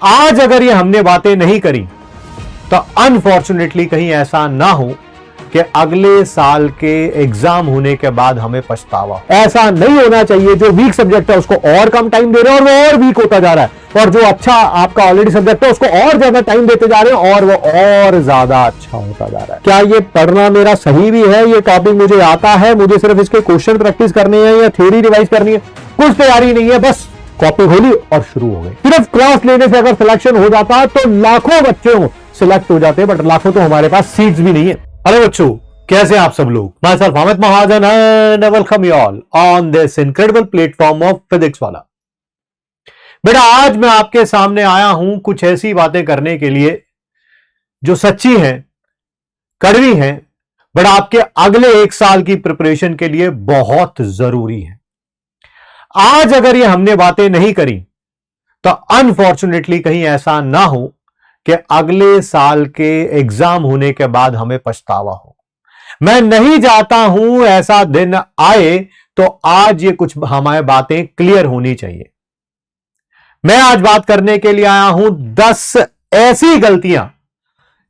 आज अगर ये हमने बातें नहीं करी तो अनफॉर्चुनेटली कहीं ऐसा ना हो कि अगले साल के एग्जाम होने के बाद हमें पछतावा। ऐसा नहीं होना चाहिए। जो वीक सब्जेक्ट है उसको और कम टाइम दे रहे हैं और वो और वीक होता जा रहा है, और जो अच्छा आपका ऑलरेडी सब्जेक्ट है उसको और ज्यादा टाइम देते जा रहे हैं और वो और ज्यादा अच्छा होता जा रहा है। क्या ये पढ़ना मेरा सही भी है? ये टॉपिक मुझे आता है, मुझे सिर्फ इसके क्वेश्चन प्रैक्टिस करने हैं या थ्योरी रिवाइज करनी है? कुछ तैयारी नहीं है, बस कॉपी खोली और शुरू हो गई। सिर्फ क्लास लेने से अगर सिलेक्शन हो जाता तो लाखों बच्चे सिलेक्ट हो जाते, बट लाखों तो हमारे पास सीट्स भी नहीं है। हेलो बच्चों, कैसे आप सब लोग? My self Amit Mahajan and welcome you all on this incredible platform of physics वाला। बेटा, आज मैं आपके सामने आया हूं कुछ ऐसी बातें करने के लिए जो सच्ची हैं, कड़वी हैं, बट आपके अगले एक साल की प्रिपरेशन के लिए बहुत जरूरी है। आज अगर ये हमने बातें नहीं करी तो अनफॉर्चुनेटली कहीं ऐसा ना हो कि अगले साल के एग्जाम होने के बाद हमें पछतावा हो। मैं नहीं चाहता हूं ऐसा दिन आए, तो आज ये कुछ हमारी बातें क्लियर होनी चाहिए। मैं आज बात करने के लिए आया हूं 10 ऐसी गलतियां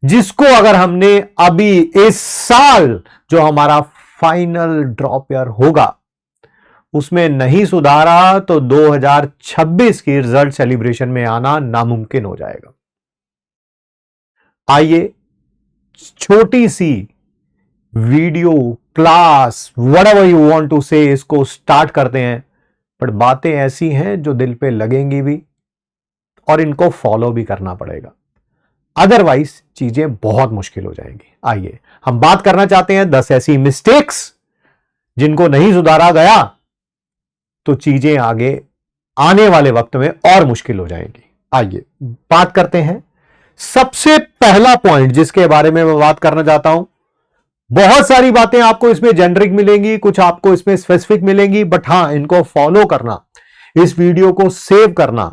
जिसको अगर हमने अभी इस साल जो हमारा फाइनल ड्रॉप ईयर होगा उसमें नहीं सुधारा तो 2026 की रिजल्ट सेलिब्रेशन में आना नामुमकिन हो जाएगा। आइए छोटी सी video class whatever you want to say इसको स्टार्ट करते हैं, पर बातें ऐसी हैं जो दिल पे लगेंगी भी और इनको फॉलो भी करना पड़ेगा, अदरवाइज चीजें बहुत मुश्किल हो जाएंगी। आइए हम बात करना चाहते हैं 10 ऐसी मिस्टेक्स जिनको नहीं सुधारा गया तो चीजें आगे आने वाले वक्त में और मुश्किल हो जाएंगी। आइए बात करते हैं। सबसे पहला पॉइंट जिसके बारे में मैं बात करना चाहता हूं, बहुत सारी बातें आपको इसमें जेनरिक मिलेंगी, कुछ आपको इसमें स्पेसिफिक मिलेंगी, बट हां, इनको फॉलो करना, इस वीडियो को सेव करना,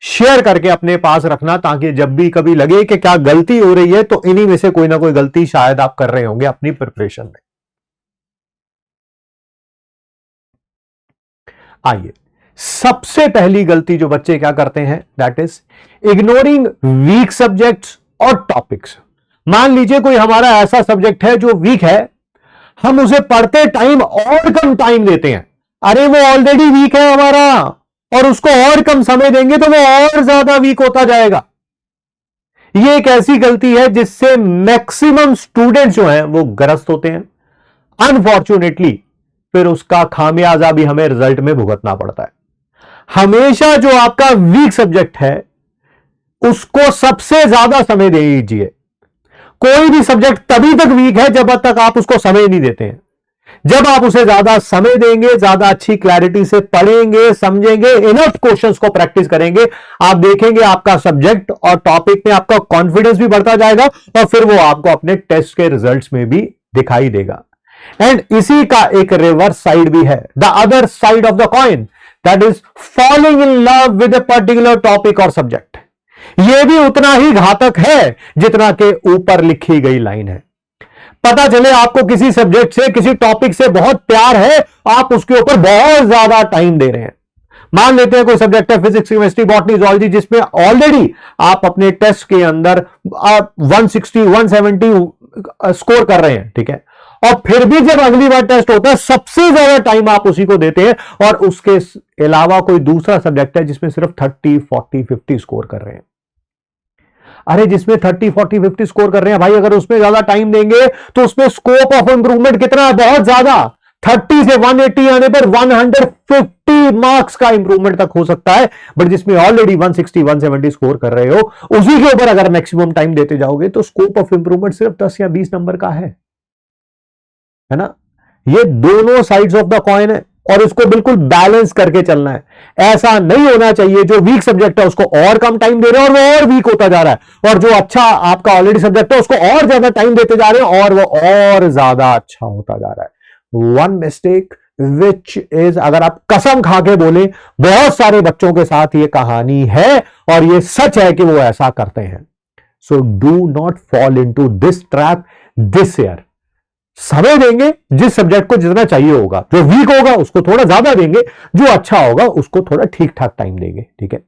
शेयर करके अपने पास रखना, ताकि जब भी कभी लगे कि क्या गलती हो रही है तो इन्हीं में से कोई ना कोई गलती शायद आप कर रहे होंगे अपनी प्रिपरेशन में। आइए, सबसे पहली गलती जो बच्चे क्या करते हैं, that is ignoring weak subjects और टॉपिक्स। मान लीजिए कोई हमारा ऐसा सब्जेक्ट है जो वीक है, हम उसे पढ़ते टाइम और कम टाइम देते हैं। अरे वो ऑलरेडी वीक है हमारा, और उसको और कम समय देंगे तो वो और ज्यादा वीक होता जाएगा। ये एक ऐसी गलती है जिससे मैक्सिमम स्टूडेंट्स जो हैं वो ग्रस्त होते हैं। अनफॉर्चुनेटली फिर उसका खामियाजा भी हमें रिजल्ट में भुगतना पड़ता है। हमेशा जो आपका वीक सब्जेक्ट है उसको सबसे ज्यादा समय दे दीजिए। कोई भी सब्जेक्ट तभी तक वीक है जब तक आप उसको समय नहीं देते हैं। जब आप उसे ज्यादा समय देंगे, ज्यादा अच्छी क्लैरिटी से पढ़ेंगे, समझेंगे, इनफ क्वेश्चंस को प्रैक्टिस करेंगे, आप देखेंगे आपका सब्जेक्ट और टॉपिक में आपका कॉन्फिडेंस भी बढ़ता जाएगा और फिर वो आपको अपने टेस्ट के रिजल्ट्स में भी दिखाई देगा। एंड इसी का एक रिवर्स साइड भी है, the other side of the coin, that is falling in love with a particular topic और सब्जेक्ट। यह भी उतना ही घातक है जितना के ऊपर लिखी गई लाइन है। पता चले आपको किसी सब्जेक्ट से, किसी टॉपिक से बहुत प्यार है, आप उसके ऊपर बहुत ज्यादा टाइम दे रहे हैं। मान लेते हैं कोई सब्जेक्ट है फिजिक्स, केमिस्ट्री, बॉटनी, जूलॉजी, जिसमें ऑलरेडी आप अपने टेस्ट के अंदर 160, 170 स्कोर कर रहे हैं, ठीक है, और फिर भी जब अगली बार टेस्ट होता है सबसे ज्यादा टाइम आप उसी को देते हैं, और उसके अलावा कोई दूसरा सब्जेक्ट है जिसमें सिर्फ 30, 40, 50 स्कोर कर रहे हैं। अरे जिसमें 30, 40, 50 स्कोर कर रहे हैं भाई, अगर उसमें ज्यादा टाइम देंगे तो उसमें स्कोप ऑफ इंप्रूवमेंट कितना है? बहुत ज्यादा। 30 से 180 आने पर 150 मार्क्स का इंप्रूवमेंट तक हो सकता है, बट जिसमें ऑलरेडी 160, 170 स्कोर कर रहे हो, उसी के ऊपर अगर मैक्सिमम टाइम देते जाओगे तो स्कोप ऑफ इंप्रूवमेंट सिर्फ 10 या 20 नंबर का है ना। ये दोनों साइड्स ऑफ द कॉइन है और इसको बिल्कुल बैलेंस करके चलना है। ऐसा नहीं होना चाहिए जो वीक सब्जेक्ट है उसको और कम टाइम दे रहे हैं और वो और वीक होता जा रहा है, और जो अच्छा आपका ऑलरेडी सब्जेक्ट है उसको और ज्यादा टाइम देते जा रहे हैं और वो और ज्यादा अच्छा होता जा रहा है। वन मिस्टेक विच इज, अगर आप कसम खा के बोले, बहुत सारे बच्चों के साथ ये कहानी है और ये सच है कि वो ऐसा करते हैं। So do not fall into this trap this year. समय देंगे जिस सब्जेक्ट को जितना चाहिए होगा, जो वीक होगा उसको थोड़ा ज्यादा देंगे, जो अच्छा होगा उसको थोड़ा ठीक ठाक टाइम देंगे, ठीक है।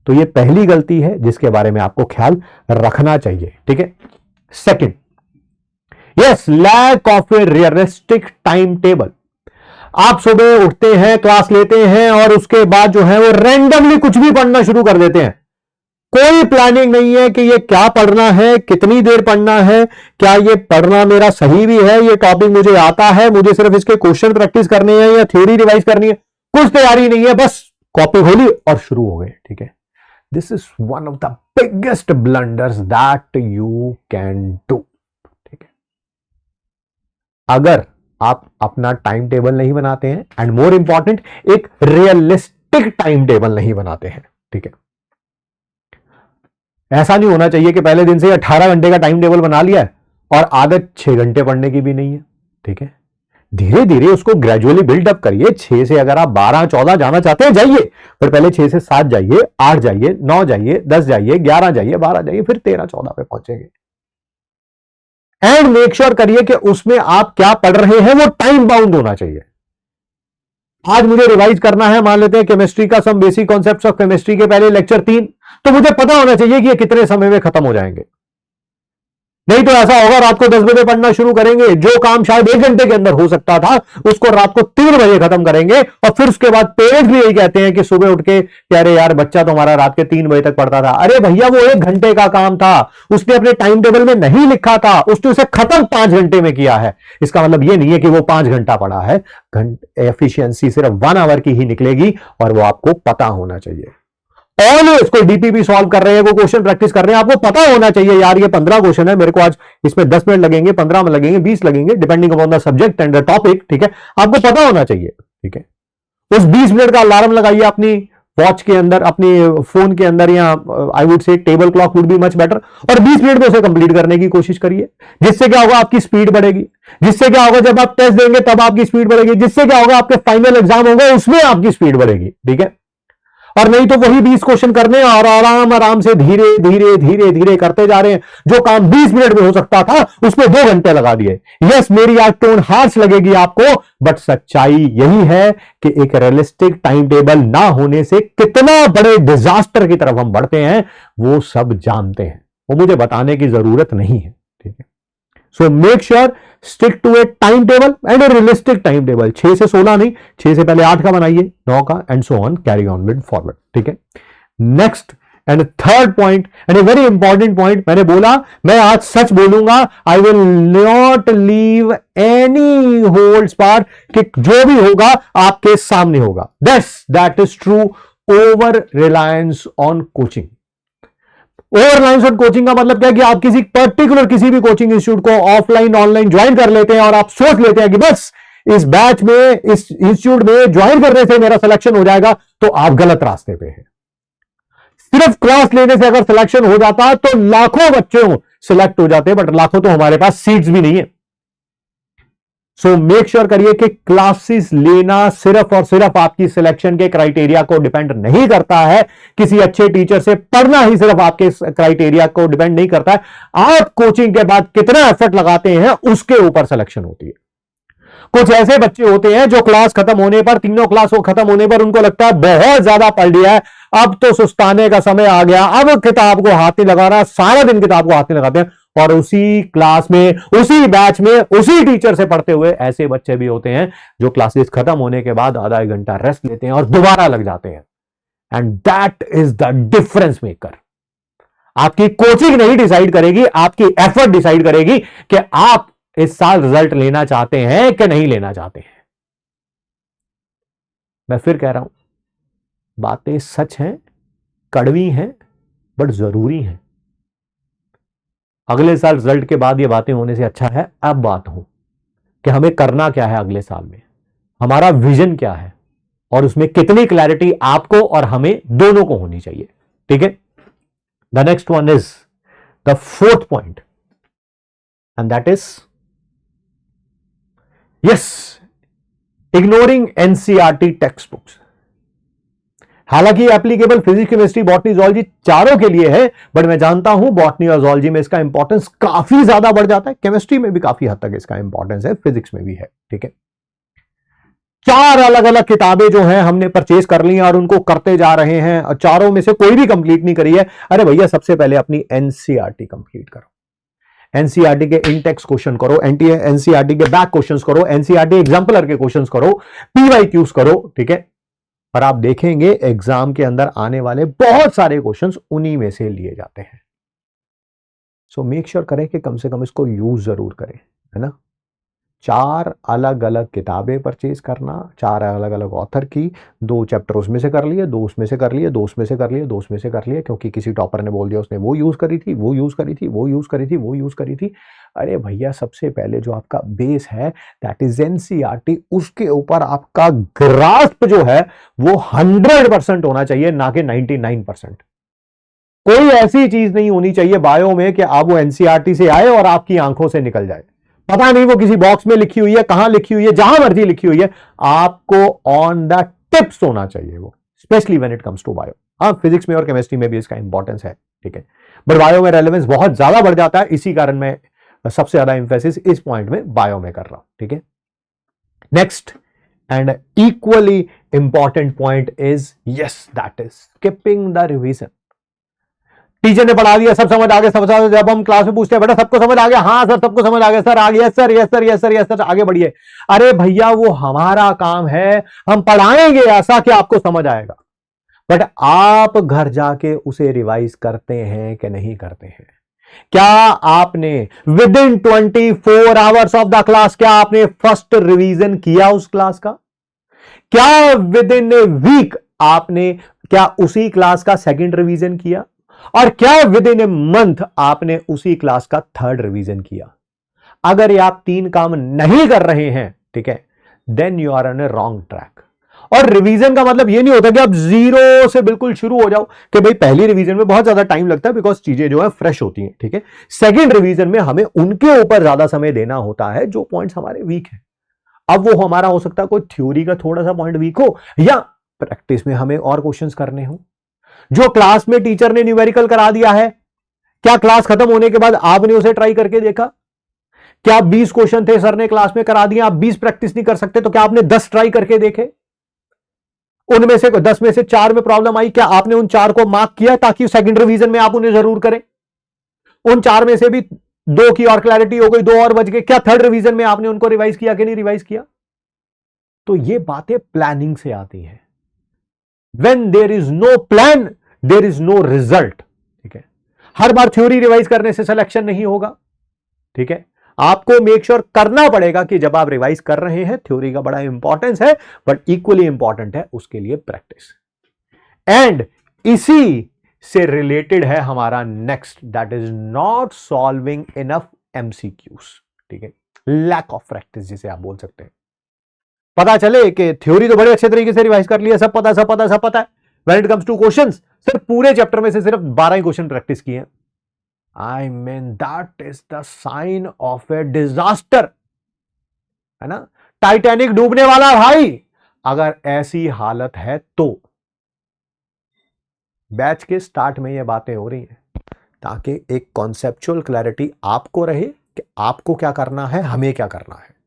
तो ये पहली गलती है जिसके बारे में आपको ख्याल रखना चाहिए, ठीक है। Second, yes, lack of a realistic time table. आप सुबह उठते हैं, क्लास लेते हैं और उसके बाद जो है वो रैंडमली कुछ भी पढ़ना शुरू कर देते हैं। कोई प्लानिंग नहीं है कि ये क्या पढ़ना है, कितनी देर पढ़ना है, क्या ये पढ़ना मेरा सही भी है, ये टॉपिक मुझे आता है, मुझे सिर्फ इसके क्वेश्चन प्रैक्टिस करने हैं या थ्योरी रिवाइज करनी है, कुछ तैयारी नहीं है, बस कॉपी खोली और शुरू हो गए, ठीक है। This is one of the biggest blunders that you can do, ठीक है। अगर आप अपना टाइम टेबल नहीं बनाते हैं एंड मोर इंपॉर्टेंट एक रियलिस्टिक टाइम टेबल नहीं बनाते हैं, ठीक है। ऐसा नहीं होना चाहिए कि पहले दिन से 18 घंटे का टाइम टेबल बना लिया है और आदत 6 घंटे पढ़ने की भी नहीं है, ठीक है। धीरे धीरे उसको ग्रेजुअली बिल्डअप करिए। 6 से अगर आप 12-14 जाना चाहते हैं जाइए, फिर पहले 6 से 7 जाइए, 8 जाइए, 9 जाइए, 10 जाइए, 11 जाइए, 12 जाइए, फिर 13-14 पे पहुंचेंगे। एंड मेक श्योर करिए कि उसमें आप क्या पढ़ रहे हैं वो टाइम बाउंड होना चाहिए। आज मुझे रिवाइज करना है, मान लेते हैं केमिस्ट्री का some basic concepts of chemistry के पहले लेक्चर 3, तो मुझे पता होना चाहिए कि ये कितने समय में खत्म हो जाएंगे। नहीं तो ऐसा होगा रात को 10 बजे पढ़ना शुरू करेंगे, जो काम शायद 1 घंटे के अंदर हो सकता था उसको रात को 3 बजे खत्म करेंगे। और फिर उसके बाद पेरेंट्स भी यही कहते हैं कि सुबह उठ के कह रहे यार बच्चा तो हमारा रात के 3 बजे तक पढ़ता था। अरे भैया वो 1 घंटे का काम था, उसने अपने टाइम टेबल में नहीं लिखा था, उसने उसे खत्म 5 घंटे में किया है। इसका मतलब ये नहीं है कि वो 5 घंटा पढ़ा है। एफिशिएंसी सिर्फ 1 आवर की ही निकलेगी और वो आपको पता होना चाहिए। ऑलवेज कोई डीपीपी सॉल्व कर रहे हैं, कोई क्वेश्चन प्रैक्टिस कर रहे हैं, आपको पता होना चाहिए यार ये 15 क्वेश्चन है, मेरे को आज इसमें 10 मिनट लगेंगे, 15 मिनट लगेंगे, 20 लगेंगे, depending upon the subject and the topic, ठीक है। आपको पता होना चाहिए, ठीक है। उस 20 मिनट का अलार्म लगाइए अपनी वॉच के अंदर, अपनी फोन के अंदर, या I would say table clock would be much better, और 20 मिनट में उसे कंप्लीट करने की कोशिश करिए। जिससे क्या होगा, आपकी स्पीड बढ़ेगी। जिससे क्या होगा, जब आप टेस्ट देंगे तब आपकी स्पीड बढ़ेगी। जिससे क्या होगा, आपके फाइनल एग्जाम होंगे उसमें आपकी स्पीड बढ़ेगी, ठीक है। और नहीं तो वही 20 क्वेश्चन करने और आराम से धीरे धीरे धीरे धीरे करते जा रहे हैं। जो काम 20 मिनट में हो सकता था उसमें 2 घंटे लगा दिए। यस, मेरी आज टोन हार्श लगेगी आपको, बट सच्चाई यही है कि एक रियलिस्टिक टाइम टेबल ना होने से कितना बड़े डिजास्टर की तरफ हम बढ़ते हैं वो सब जानते हैं, वो मुझे बताने की जरूरत नहीं है, ठीक है। So make sure stick to a time table and a realistic time table. 6 से 16 नहीं, 6 से पहले 8 का बनाइए, 9 का, and so on, carry on with forward, ठीक है। Next and third point and A very important point, मैंने बोला मैं आज सच बोलूंगा, I will not leave any holds part, कि जो भी होगा आपके सामने होगा। That is true over reliance on coaching. Over reliance on coaching का मतलब क्या है कि आप किसी पर्टिकुलर किसी भी कोचिंग इंस्टीट्यूट को ऑफलाइन ऑनलाइन ज्वाइन कर लेते हैं और आप सोच लेते हैं कि बस इस बैच में, इस इंस्टीट्यूट में ज्वाइन करने से मेरा सिलेक्शन हो जाएगा, तो आप गलत रास्ते पे हैं। सिर्फ क्लास लेने से अगर सिलेक्शन हो जाता तो लाखों बच्चे सिलेक्ट हो जाते, बट लाखों तो हमारे पास सीट्स भी नहीं है। सो मेक श्योर करिए कि क्लासेस लेना सिर्फ और सिर्फ आपकी सिलेक्शन के क्राइटेरिया को डिपेंड नहीं करता है। किसी अच्छे टीचर से पढ़ना ही सिर्फ आपके क्राइटेरिया को डिपेंड नहीं करता है। आप कोचिंग के बाद कितना एफर्ट लगाते हैं उसके ऊपर सिलेक्शन होती है। कुछ ऐसे बच्चे होते हैं जो क्लास खत्म होने पर, तीनों क्लास खत्म होने पर उनको लगता है बहुत ज्यादा पढ़ लिया है, अब तो सुस्ताने का समय आ गया, अब किताब को हाथ नहीं लगाना, सारा दिन किताब को हाथ नहीं लगाते हैं, और उसी क्लास में, उसी बैच में, उसी टीचर से पढ़ते हुए ऐसे बच्चे भी होते हैं जो क्लासेस खत्म होने के बाद आधा 1 घंटा रेस्ट लेते हैं और दोबारा लग जाते हैं। And that is the difference maker. आपकी कोचिंग नहीं डिसाइड करेगी, आपकी एफर्ट डिसाइड करेगी कि आप इस साल रिजल्ट लेना चाहते हैं कि नहीं लेना चाहते हैं। मैं फिर कह रहा हूं, बातें सच हैं, कड़वी हैं, बट जरूरी हैं। अगले साल रिजल्ट के बाद ये बातें होने से अच्छा है अब बात हो कि हमें करना क्या है अगले साल में, हमारा विजन क्या है, और उसमें कितनी क्लैरिटी आपको और हमें दोनों को होनी चाहिए, ठीक है। The next one is the fourth point, and that is yes, ignoring NCERT text books. हालांकि applicable physics, chemistry, botany, zoology चारों के लिए है, बट मैं जानता हूं बॉटनी और जूलॉजी में इसका इंपॉर्टेंस काफी ज्यादा बढ़ जाता है, केमिस्ट्री में भी काफी हद तक इसका इंपॉर्टेंस है, फिजिक्स में भी है, ठीक है। 4 अलग अलग किताबें जो हैं हमने परचेज कर ली हैं और उनको करते जा रहे हैं, और चारों में से कोई भी कंप्लीट नहीं करी है। अरे भैया, सबसे पहले अपनी एनसीईआरटी कंप्लीट करो, एनसीईआरटी के इन टेक्स्ट क्वेश्चन करो, एनसीईआरटी के बैक क्वेश्चंस करो, एनसीईआरटी एग्जाम्पलर के क्वेश्चंस करो, पीवाईक्यूज करो, ठीक है। और आप देखेंगे एग्जाम के अंदर आने वाले बहुत सारे क्वेश्चंस उन्हीं में से लिए जाते हैं। सो मेक श्योर करें कि कम से कम इसको यूज जरूर करें, है ना। 4 अलग अलग किताबें परचेज करना, 4 अलग अलग ऑथर की, 2 चैप्टर उसमें से कर लिए, 2 उसमें से कर लिए, 2 उसमें से कर लिए, 2 उसमें से कर लिए, क्योंकि किसी टॉपर ने बोल दिया उसने वो यूज करी थी, वो यूज करी थी, वो यूज करी थी, वो यूज करी थी। अरे भैया, सबसे पहले जो आपका बेस है दैट इज एनसीईआरटी, उसके ऊपर आपका ग्रास्प जो है वो 100% होना चाहिए, ना कि 99%। कोई ऐसी चीज नहीं होनी चाहिए बायो में कि आप वो एनसीईआरटी से आए और आपकी आंखों से निकल जाए। पता नहीं वो किसी बॉक्स में लिखी हुई है, कहां लिखी हुई है, जहां मर्जी लिखी हुई है, आपको ऑन द टिप्स होना चाहिए वो, specially when it comes to bio. हाँ, फिजिक्स में और केमिस्ट्री में भी इसका इंपॉर्टेंस है, ठीक है, बट बायो में रेलेवेंस बहुत ज्यादा बढ़ जाता है। इसी कारण मैं सबसे ज्यादा इंफेसिस इस पॉइंट में बायो में कर रहा हूं, ठीक है। Next and equally important point is, yes, that is skipping the revision. Teacher ने पढ़ा दिया, सब समझ आ गया, सब समझ, जब हम क्लास में पूछते हैं बेटा सबको समझ आ गया, हाँ सर सबको समझ आ गया सर, आ गया sir, yes sir, yes sir, yes sir, आगे बढ़िए। अरे भैया, वो हमारा काम है, हम पढ़ाएंगे ऐसा कि आपको समझ आएगा, बट आप घर जाके उसे रिवाइज करते हैं कि नहीं करते हैं? क्या आपने with in 24 hours of the class, क्या आपने फर्स्ट रिवीजन किया उस क्लास का? क्या विद इन ए वीक आपने क्या उसी क्लास का सेकंड रिवीजन किया? और क्या विद इन ए मंथ आपने उसी क्लास का थर्ड रिवीजन किया? अगर ये आप 3 काम नहीं कर रहे हैं, ठीक है, then you are on a wrong track. और रिवीजन का मतलब ये नहीं होता कि आप जीरो से बिल्कुल शुरू हो जाओ, कि भाई पहली रिवीजन में बहुत ज्यादा टाइम लगता है बिकॉज चीजें जो है फ्रेश होती हैं, ठीक है। सेकेंड रिवीजन में हमें उनके ऊपर ज्यादा समय देना होता है जो पॉइंट्स हमारे वीक है। अब वो हमारा हो सकता है कोई थ्योरी का थोड़ा सा पॉइंट वीक हो, या प्रैक्टिस में हमें और क्वेश्चंस करने हो। जो क्लास में टीचर ने न्यूमेरिकल करा दिया है, क्या क्लास खत्म होने के बाद आपने उसे ट्राई करके देखा? क्या 20 क्वेश्चन थे सर ने क्लास में करा दिए, आप 20 प्रैक्टिस नहीं कर सकते, तो क्या आपने 10 ट्राई करके देखे? उनमें से 10 में से 4 में प्रॉब्लम आई, क्या आपने उन 4 को मार्क किया ताकि सेकंड रिवीजन में आप उन्हें जरूर करें? उन 4 में से भी 2 की और क्लैरिटी हो गई, 2 और बच गए, क्या थर्ड रिवीजन में आपने उनको रिवाइज किया कि नहीं रिवाइज किया? तो ये बातें प्लानिंग से आती हैं। When there is no plan, there is no result, ठीक है। हर बार थ्योरी रिवाइज करने से सिलेक्शन नहीं होगा, ठीक है। आपको मेक श्योर करना पड़ेगा कि जब आप रिवाइज कर रहे हैं, थ्योरी का बड़ा इंपॉर्टेंस है, बट इक्वली इंपॉर्टेंट है उसके लिए प्रैक्टिस। एंड इसी से रिलेटेड है हमारा next, that is not solving enough MCQs, ठीक है, लैक ऑफ प्रैक्टिस जिसे आप बोल सकते हैं। पता चले कि थ्योरी तो बड़े अच्छे तरीके से रिवाइज कर लिया, सब पता सब पता सब पता है, when it comes two questions सिर्फ पूरे चैप्टर में से सिर्फ 12 ही क्वेश्चन प्रैक्टिस किए हैं। I mean that is the sign of a disaster, है ना। टाइटैनिक डूबने वाला भाई, अगर ऐसी हालत है तो। बैच के स्टार्ट में ये बातें हो रही हैं ताकि एक कॉन्सेप्चुअल क्लैरिटी आपको रहे कि आपको क्या करना है, हमें क्या करना है।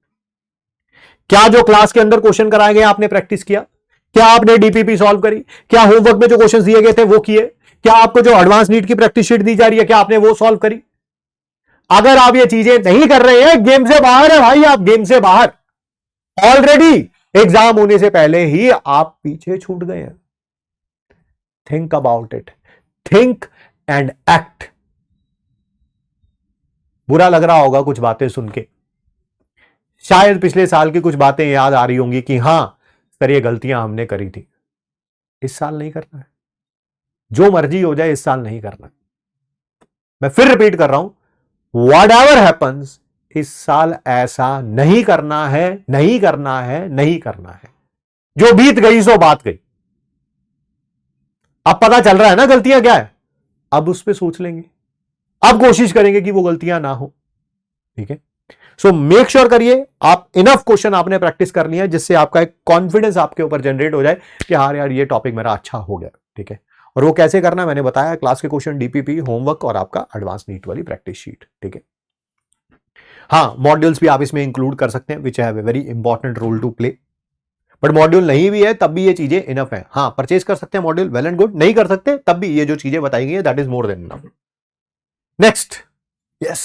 क्या जो क्लास के अंदर क्वेश्चन कराए गए आपने प्रैक्टिस किया? क्या आपने डीपीपी सॉल्व करी? क्या होमवर्क में जो क्वेश्चन दिए गए थे वो किए? क्या आपको जो एडवांस नीट की प्रैक्टिस शीट दी जा रही है, क्या आपने वो सॉल्व करी? अगर आप ये चीजें नहीं कर रहे हैं, गेम से बाहर है भाई, आप गेम से बाहर। ऑलरेडी एग्जाम होने से पहले ही आप पीछे छूट गए हैं। Think about it, think and act. बुरा लग रहा होगा कुछ बातें सुन के, शायद पिछले साल की कुछ बातें याद आ रही होंगी कि हां सर ये गलतियां हमने करी थी। इस साल नहीं करना है, जो मर्जी हो जाए इस साल नहीं करना। मैं फिर रिपीट कर रहा हूं, व्हाटएवर हैपेंस, इस साल ऐसा नहीं करना है, नहीं करना है, नहीं करना है। जो बीत गई सो बात गई। अब पता चल रहा है ना गलतियां क्या है, अब उस पर सोच लेंगे, अब कोशिश करेंगे कि वो गलतियां ना हो, ठीक है। सो मेक श्योर करिए आप इनफ क्वेश्चन आपने प्रैक्टिस कर लिया है जिससे आपका एक कॉन्फिडेंस आपके ऊपर जनरेट हो जाए कि हाँ यार ये टॉपिक मेरा अच्छा हो गया, ठीक है। और वो कैसे करना मैंने बताया, क्लास के क्वेश्चन, डीपीपी, होमवर्क और आपका एडवांस नीट वाली प्रैक्टिस शीट, ठीक है। हाँ, मॉड्यूल्स भी आप इसमें इंक्लूड कर सकते हैं which have a very important role to play. But module नहीं भी है तब भी ये चीजें इनफ है। हाँ, परचेज कर सकते हैं मॉड्यूल, वेल एंड गुड, नहीं कर सकते तब भी ये जो चीजें बताई गई है that is more than enough. Next, yes,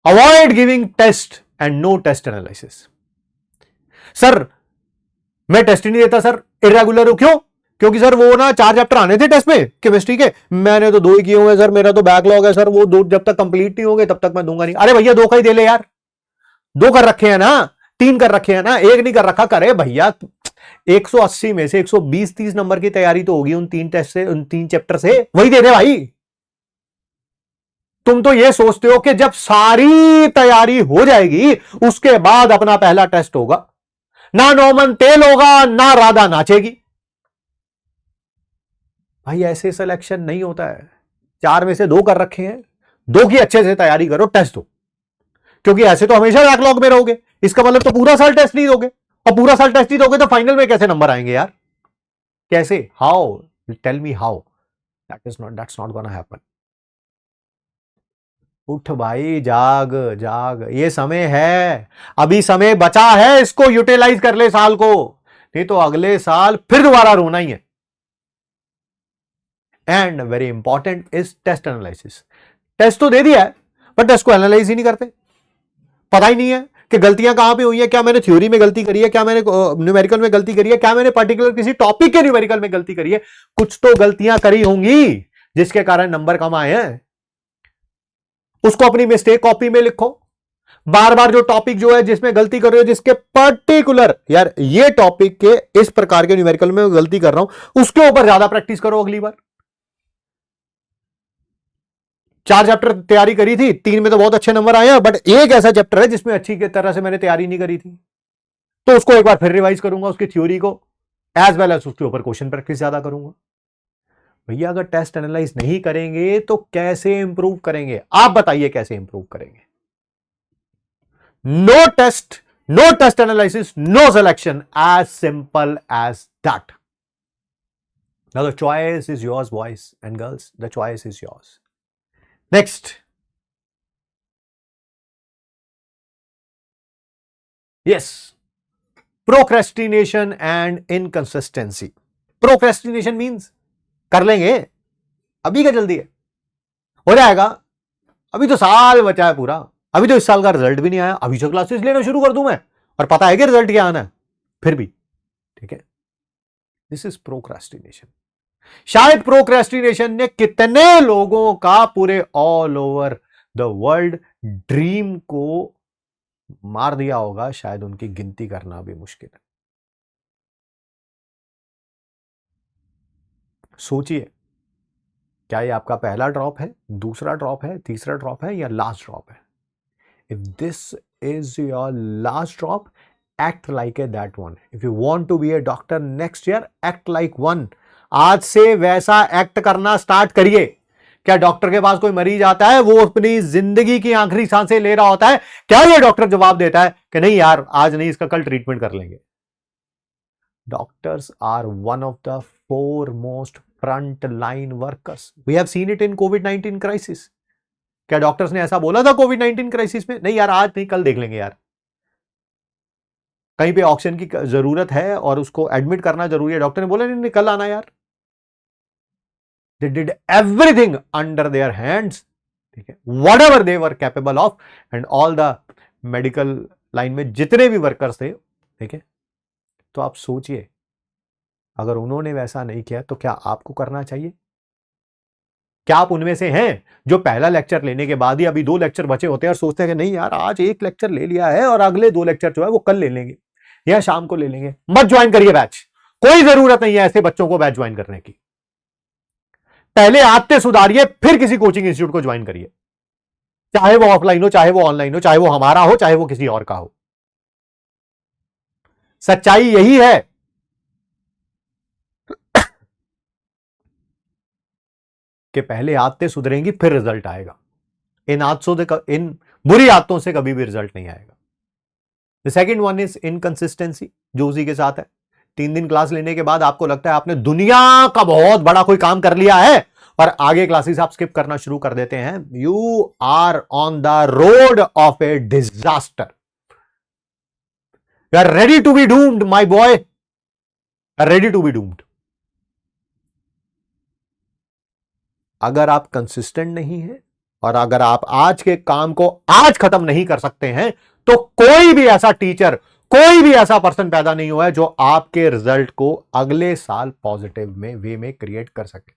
avoid giving test and no test analysis. Sir मैं टेस्ट ही नहीं देता सर, इरेगुलर हूं, क्यों? क्योंकि सर वो ना 4 चैप्टर आने थे टेस्ट में केमिस्ट्री के, मैंने तो 2 ही किए हुए सर, मेरा तो बैकलॉग है सर, वो 2 जब तक कंप्लीट नहीं होंगे तब तक मैं दूंगा नहीं। अरे भैया 2 का ही दे ले यार, 2 कर रखे हैं ना, 3 कर रखे हैं ना, 1 नहीं कर रखा, करे भैया। 180 में से 120-30 नंबर की तैयारी तो होगी उन 3 टेस्ट से, उन 3 चैप्टर से, वही दे दे भाई। तुम तो ये सोचते हो कि जब सारी तैयारी हो जाएगी उसके बाद अपना पहला टेस्ट होगा, ना नौमन तेल होगा ना राधा नाचेगी। भाई ऐसे सिलेक्शन नहीं होता है। 4 में से 2 कर रखे हैं, 2 की अच्छे से तैयारी करो, टेस्ट दो, क्योंकि ऐसे तो हमेशा बैकलॉग में रहोगे। इसका मतलब तो पूरा साल टेस्ट नहीं दोगे, और पूरा साल टेस्ट नहीं दोगे तो फाइनल में कैसे नंबर आएंगे यार? कैसे? How? Tell me how? That's not gonna happen. उठ भाई, जाग जाग, ये समय है, अभी समय बचा है, इसको यूटिलाइज कर ले साल को, नहीं तो अगले साल फिर दोबारा रोना ही है। And very important is test analysis. Test तो दे दिया है बट टेस्ट को एनालाइज ही नहीं करते, पता ही नहीं है कि गलतियां कहां पे हुई है, क्या मैंने थ्योरी में गलती करी है, क्या मैंने न्यूमेरिकल में गलती करी है, क्या मैंने पर्टिकुलर किसी टॉपिक के न्यूमेरिकल में गलती करी है। कुछ तो गलतियां करी होंगी जिसके कारण नंबर कम आए हैं, उसको अपनी मिस्टेक कॉपी में लिखो। बार बार जो टॉपिक जो है जिसमें गलती कर रहे हो, जिसके पर्टिकुलर यार ये टॉपिक के इस प्रकार के न्यूमेरिकल में गलती कर रहा हूं, उसके ऊपर ज्यादा प्रैक्टिस करो अगली बार। 4 चैप्टर तैयारी करी थी, 3 में तो बहुत अच्छे नंबर आए हैं, बट एक ऐसा चैप्टर है जिसमें अच्छी तरह से मैंने तैयारी नहीं करी थी, तो उसको एक बार फिर रिवाइज करूंगा, उसकी थ्योरी को एज वेल एज उसके ऊपर क्वेश्चन प्रैक्टिस ज्यादा करूंगा। भैया अगर टेस्ट एनालाइज नहीं करेंगे तो कैसे इंप्रूव करेंगे? आप बताइए कैसे इंप्रूव करेंगे? No test analysis, no selection, as simple as that. Now the choice is yours boys and girls, the choice is yours. Next, yes, procrastination and inconsistency. Procrastination means कर लेंगे, अभी क्या जल्दी है, हो जाएगा, अभी तो साल बचा है पूरा, अभी तो इस साल का रिजल्ट भी नहीं आया, अभी से क्लासेस लेना शुरू कर दूं मैं, और पता है कि रिजल्ट क्या आना है, फिर भी ठीक है। This is procrastination. शायद प्रोक्रेस्टिनेशन ने कितने लोगों का पूरे all over the world dream को मार दिया होगा, शायद उनकी गिनती करना भी मुश्किल है। सोचिए, क्या ये आपका पहला ड्रॉप है, दूसरा ड्रॉप है, तीसरा ड्रॉप है, या लास्ट ड्रॉप है? If this is your last drop, act like a that one. If you want to be a doctor next year, act like one. आज से वैसा एक्ट करना स्टार्ट करिए। क्या डॉक्टर के पास कोई मरीज आता है, वो अपनी जिंदगी की आखिरी सांसें ले रहा होता है, क्या ये डॉक्टर जवाब देता है कि नहीं यार आज नहीं, इसका कल ट्रीटमेंट कर लेंगे? Doctors are one of the 4 most front line workers. We have seen it in कोविड-19 क्राइसिस। क्या डॉक्टर्स ने ऐसा बोला था कोविड-19 क्राइसिस में, नहीं यार आज नहीं कल देख लेंगे यार? कहीं पे ऑक्सीजन की जरूरत है और उसको एडमिट करना जरूरी है, डॉक्टर ने बोला नहीं कल आना यार। They did everything under their hands, ठीक है, whatever they were capable of, and all the medical line में जितने भी वर्कर्स थे, ठीक है। तो आप सोचिए, अगर उन्होंने वैसा नहीं किया तो क्या आपको करना चाहिए? क्या आप उनमें से हैं जो पहला लेक्चर लेने के बाद ही अभी 2 लेक्चर बचे होते हैं और सोचते हैं कि नहीं यार आज 1 लेक्चर ले लिया है और अगले 2 लेक्चर जो है वो कल ले लेंगे या शाम को ले लेंगे? मत ज्वाइन करिए बैच, कोई जरूरत नहीं है ऐसे बच्चों को बैच ज्वाइन करने की। पहले आदतें सुधारिए, फिर किसी कोचिंग इंस्टीट्यूट को ज्वाइन करिए, चाहे वो ऑफलाइन हो, चाहे वो ऑनलाइन हो, चाहे वो हमारा हो, चाहे वो किसी और का हो। सच्चाई यही है। कि पहले आदतें सुधरेंगी फिर रिजल्ट आएगा। इन बुरी आदतों से कभी भी रिजल्ट नहीं आएगा। The second one is inconsistency, जो उसी के साथ है। 3 दिन क्लास लेने के बाद आपको लगता है आपने दुनिया का बहुत बड़ा कोई काम कर लिया है और आगे क्लासेस आप स्किप करना शुरू कर देते हैं। You are on the road of a disaster. You are ready to be doomed my boy, ready to be doomed. अगर आप कंसिस्टेंट नहीं है और अगर आप आज के काम को आज खत्म नहीं कर सकते हैं, तो कोई भी ऐसा टीचर, कोई भी ऐसा पर्सन पैदा नहीं हुआ है जो आपके रिजल्ट को अगले साल पॉजिटिव में वे में क्रिएट कर सके,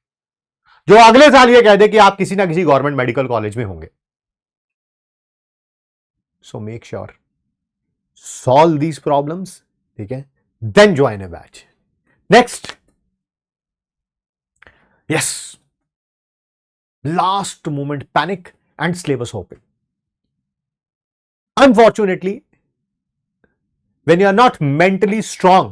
जो अगले साल ये कह दे कि आप किसी ना किसी गवर्नमेंट मेडिकल कॉलेज में होंगे। So make sure solve these problems, ठीक है, then join a batch. Next, yes, last moment panic and syllabus hopping. Unfortunately, when you are not mentally strong,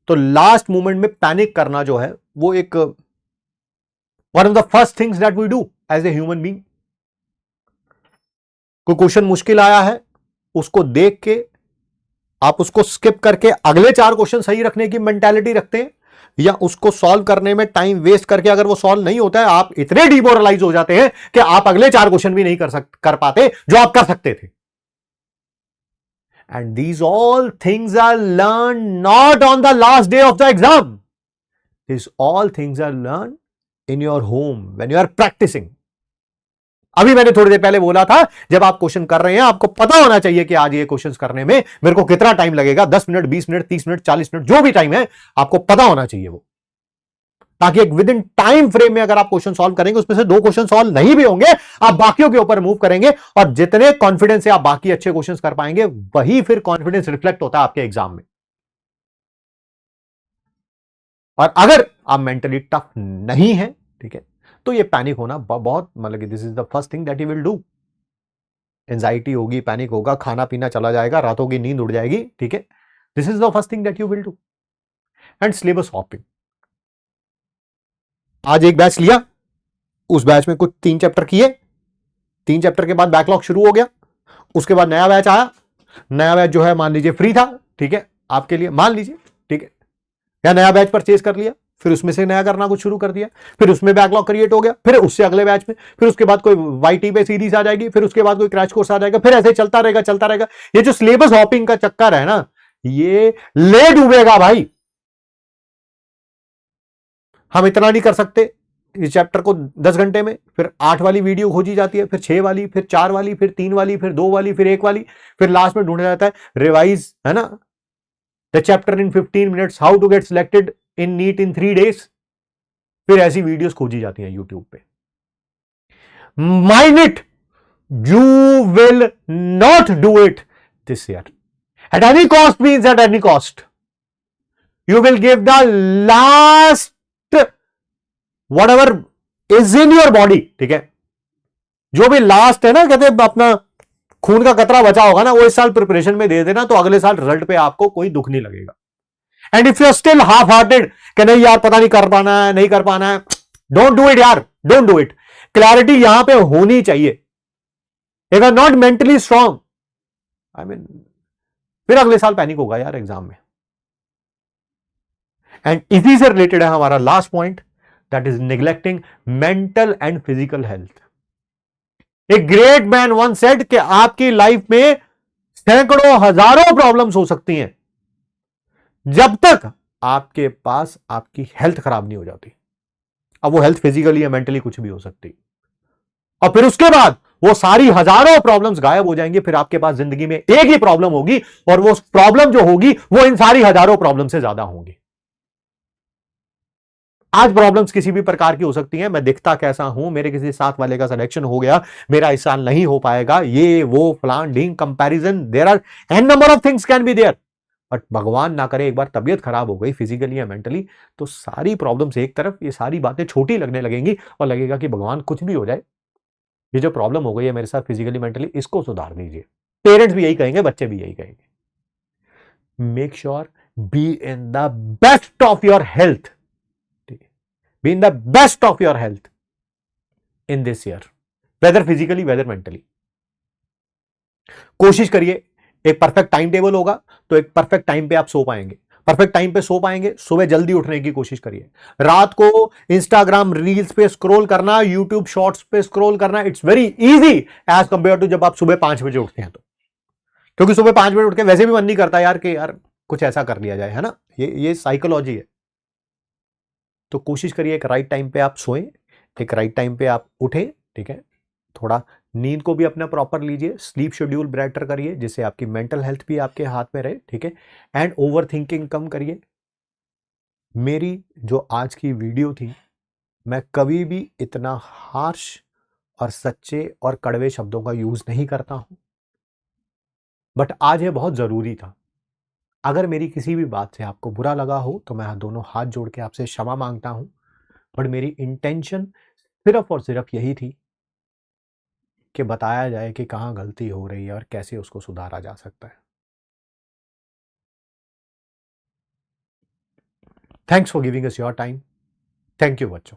तो लास्ट मोमेंट में पैनिक करना जो है वो एक one of the first things that we do as a human being. कोई question मुश्किल आया है, उसको देख के आप उसको स्किप करके अगले 4 क्वेश्चन सही रखने की मेंटालिटी रखते हैं, या उसको सॉल्व करने में टाइम वेस्ट करके अगर वो सॉल्व नहीं होता है, आप इतने डिमोरलाइज हो जाते हैं कि आप अगले 4 क्वेश्चन भी नहीं कर पाते जो आप कर सकते थे। And these all things are learn not on the last day of the exam, this all things are learn in your home when you are practising. अभी मैंने थोड़ी देर पहले बोला था, जब आप क्वेश्चन कर रहे हैं आपको पता होना चाहिए कि आज ये क्वेश्चंस करने में मेरे को कितना टाइम लगेगा, 10 मिनट, 20 मिनट, 30 मिनट, 40 मिनट, जो भी टाइम है आपको पता होना चाहिए वो, ताकि एक विद इन टाइम फ्रेम में अगर आप क्वेश्चन सॉल्व करेंगे, उसमें से 2 क्वेश्चन सॉल्व नहीं भी होंगे, आप बाकियों के ऊपर मूव करेंगे, और जितने कॉन्फिडेंस से आप बाकी अच्छे क्वेश्चन कर पाएंगे, वही फिर कॉन्फिडेंस रिफ्लेक्ट होता है आपके एग्जाम में। और अगर आप मेंटली टफ नहीं है, ठीक है, तो ये पैनिक होना बहुत, मतलब this is the first thing that you will do. Anxiety होगी, पैनिक होगा, खाना पीना चला जाएगा, रातों की नींद उड़ जाएगी, ठीक है, this is the first thing that you will do. And syllabus hopping, आज एक बैच लिया, उस बैच में कुछ 3 चैप्टर किए, 3 चैप्टर के बाद बैकलॉग शुरू हो गया, उसके बाद नया बैच आया, नया बैच जो है मान लीजिए फ्री था, ठीक है, आपके लिए मान लीजिए, ठीक है, या नया बैच परचेज कर लिया, फिर उसमें से नया करना कुछ शुरू कर दिया, फिर उसमें बैकलॉग क्रिएट हो गया, फिर उससे अगले बैच में, फिर उसके बाद कोई वाईटी पे सीरीज आ जाएगी, फिर उसके बाद कोई क्रैश कोर्स आ जाएगा, फिर ऐसे चलता रहेगा चलता रहेगा। ये जो सिलेबस हॉपिंग का चक्कर है ना, ये ले डूबेगा भाई। हम इतना नहीं कर सकते इस चैप्टर को 10 घंटे में, फिर 8 वाली वीडियो खोजी जाती है, फिर 6 वाली, फिर 4 वाली, फिर 3 वाली, फिर 2 वाली, फिर 1 वाली, फिर लास्ट में ढूंढा जाता है रिवाइज, है ना, the chapter in 15 minutes, how to get selected in NEET in 3 days। फिर ऐसी वीडियोस खोजी जाती हैं यूट्यूब पे। Mind it, you will not do it this year at any cost, means at any cost you will give the last whatever is in your body, ठीक है, जो भी लास्ट है ना, कहते हैं अपना खून का कतरा बचा होगा ना, वो इस साल प्रिपरेशन में दे देना, तो अगले साल रिजल्ट पे आपको कोई दुख नहीं लगेगा। And if you are still half hearted कि नहीं यार पता नहीं कर पाना है, नहीं कर पाना है, डोंट डू इट यार, डोंट डू इट। क्लैरिटी यहां पे होनी चाहिए। If are not mentally strong, I mean फिर अगले साल पैनिक होगा यार एग्जाम में। एंड इसी से रिलेटेड है हमारा last point, that is neglecting mental and physical health. A great man once said कि आपकी लाइफ में सैकड़ों हजारों प्रॉब्लम्स हो सकती हैं जब तक आपके पास आपकी हेल्थ खराब नहीं हो जाती। अब वो हेल्थ फिजिकली या मेंटली कुछ भी हो सकती, और फिर उसके बाद वो सारी हजारों प्रॉब्लम्स गायब हो जाएंगी। फिर आपके पास जिंदगी में एक ही प्रॉब्लम होगी, और वो प्रॉब्लम जो होगी वो इन सारी हजारों प्रॉब्लम से ज्यादा होंगी। आज प्रॉब्लम्स किसी भी प्रकार की हो सकती हैं, मैं दिखता कैसा हूं, मेरे किसी साथ वाले का सिलेक्शन हो गया, मेरा इस साल नहीं हो पाएगा, ये वो फलान ढींग, comparison, there are an number of things can be there. But भगवान ना करे एक बार तबीयत खराब हो गई फिजिकली या मेंटली, तो सारी प्रॉब्लम्स एक तरफ, ये सारी बातें छोटी लगने लगेंगी, और लगेगा कि भगवान कुछ भी हो जाए, ये जो प्रॉब्लम हो गई है मेरे साथ फिजिकली मेंटली, इसको सुधार दीजिए। पेरेंट्स भी यही कहेंगे, बच्चे भी यही कहेंगे। Make sure be in the best of your health, be in the best of your health in this year, whether physically whether mentally. कोशिश करिए, एक परफेक्ट टाइम टेबल होगा तो एक परफेक्ट टाइम पे आप सो पाएंगे, परफेक्ट टाइम पे सो पाएंगे, सुबह जल्दी उठने की कोशिश करिए। रात को इंस्टाग्राम रील्स पे स्क्रॉल करना, यूट्यूब शॉर्ट्स पे स्क्रॉल करना, it's very easy as compare to जब आप सुबह 5 बजे उठते हैं। तो क्योंकि सुबह 5 बजे उठ के वैसे भी मन नहीं करता यार कि यार कुछ ऐसा कर लिया जाए, है ना, ये साइकोलॉजी है। तो कोशिश करिए एक राइट टाइम पे आप सोएं, एक राइट टाइम पे आप उठें, ठीक है। थोड़ा नींद को भी अपना प्रॉपर लीजिए, स्लीप शेड्यूल बेटर करिए जिससे आपकी मेंटल हेल्थ भी आपके हाथ में रहे, ठीक है। एंड ओवर थिंकिंग कम करिए। मेरी जो आज की वीडियो थी, मैं कभी भी इतना हार्श और सच्चे और कड़वे शब्दों का यूज नहीं करता हूं, बट आज ये बहुत जरूरी था। अगर मेरी किसी भी बात से आपको बुरा लगा हो तो मैं दोनों हाथ जोड़ के आपसे क्षमा मांगता हूं, बट मेरी इंटेंशन सिर्फ और सिर्फ यही थी कि बताया जाए कि कहां गलती हो रही है और कैसे उसको सुधारा जा सकता है। Thanks for giving us your time. Thank you बच्चों।